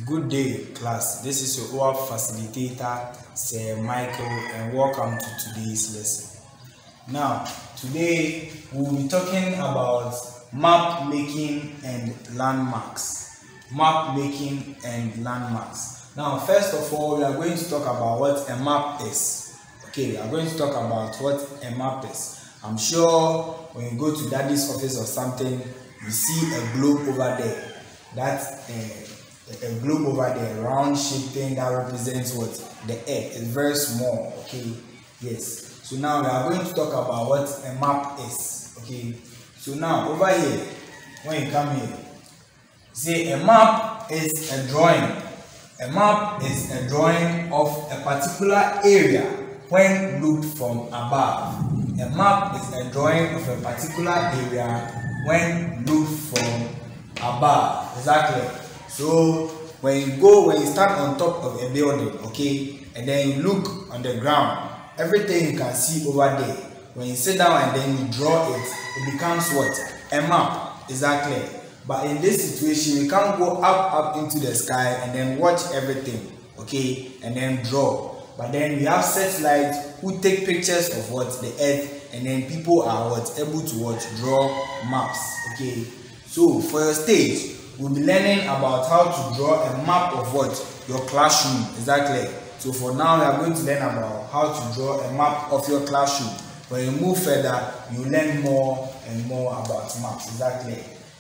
Good day, class. This is your OAP facilitator, Sir Michael, and welcome to today's lesson. Now, today we'll be talking about map making and landmarks. Map making and landmarks. Now, first of all, we are going to talk about what a map is. Okay, we are going to talk about what a map is. I'm sure when you go to daddy's office or something, you see a globe over there. That's a globe over there, a round shaped thing that represents what? The earth. It's very small. Okay, yes. So now we are going to talk about what a map is. Okay, so now over here, when you come here, say a map is a drawing. A map is a drawing of a particular area when looked from above. A map is a drawing of a particular area when looked from above. Exactly. So when you start on top of a building, okay, and then you look on the ground, everything you can see over there. When you sit down and then you draw it, it becomes what? A map. Exactly. But in this situation, we can't go up into the sky and then watch everything, okay, and then draw. But then we have satellites who take pictures of what? The earth, and then people are what? Able to what? Draw maps, okay. So for your stage, we'll be learning about how to draw a map of what? Your classroom. Exactly. So for now, we are going to learn about how to draw a map of your classroom. When you move further, you learn more and more about maps. Exactly.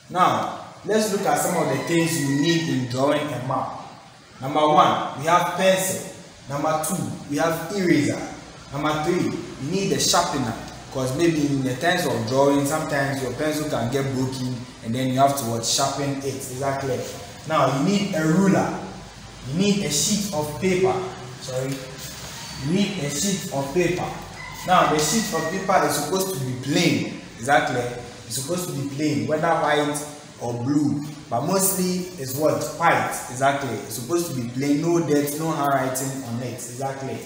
Now, let's look at some of the things you need in drawing a map. Number one, we have pencil. Number two, we have eraser. Number three, you need a sharpener. Because maybe in the times of drawing, sometimes your pencil can get broken and then you have to sharpen it. Exactly. Now you need a ruler. You need a sheet of paper. You need a sheet of paper. Now the sheet of paper is supposed to be plain. Exactly. It's supposed to be plain, whether white or blue. But mostly it's what? White. Exactly. It's supposed to be plain, no dirt, no handwriting on it. Exactly.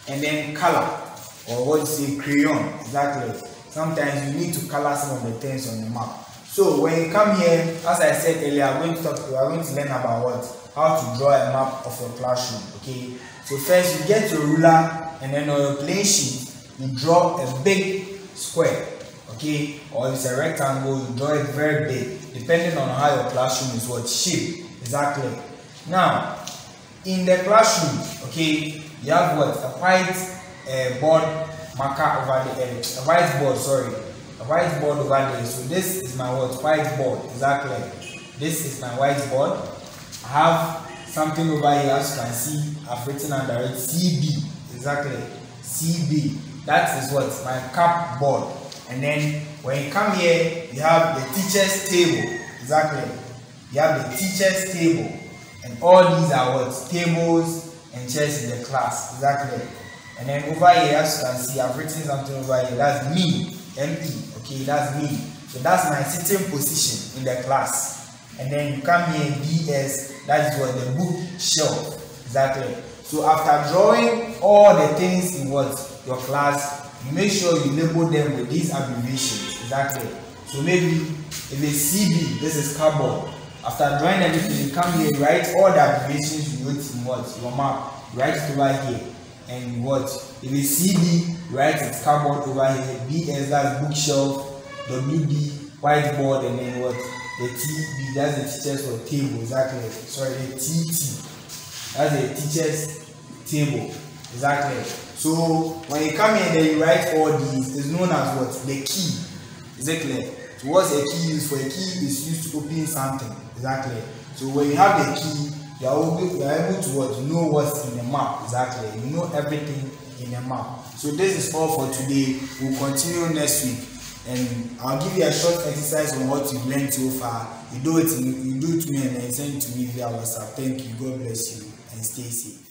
And then color. Or what you say, crayon. Exactly. Sometimes you need to color some of the things on the map. So when you come here, as I said earlier, we are going to learn about what? How to draw a map of your classroom. Okay. So first you get your ruler, and then on your plain sheet, you draw a big square. Okay. Or if it's a rectangle, you draw it very big, depending on how your classroom is what shape. Exactly. Now, in the classroom, okay, you have what? A white board marker over there, a whiteboard, sorry, a whiteboard over there. So this is my what? Whiteboard. Exactly. This is my whiteboard. I have something over here, as you can see, I've written under it CB. Exactly. CB. That is what? My cap board. And then when you come here, you have the teacher's table. Exactly. You have the teacher's table. And all these are what? Tables and chairs in the class. Exactly. And then over here, as you can see, I've written something over here. That's me, M-E. Okay, that's me. So that's my sitting position in the class. And then you come here, BS. That is what? The bookshelf. Exactly. So after drawing all the things in what? Your class, you make sure you label them with these abbreviations. Exactly. So maybe if it's CB, this is cardboard. After drawing everything, you come here, write all the abbreviations you wrote in what? Your map. Write it over here. And what? If it's CB, write it cardboard over here. BS, that's bookshelf. WB, whiteboard, and then what? The TB, that's the teacher's or table. Exactly. Sorry, the TT, that's the teacher's table. Exactly. So when you come here, then you write all these. It's known as what? The key. Exactly. So what's a key used for? A key is used to open something. Exactly. So when you have the key, you are able to what? Know what's in the map. Exactly. You know everything in the map. So this is all for today. We'll continue next week, and I'll give you a short exercise on what you've learned so far. You do it to me and then send it to me via WhatsApp. Thank you. God bless you and stay safe.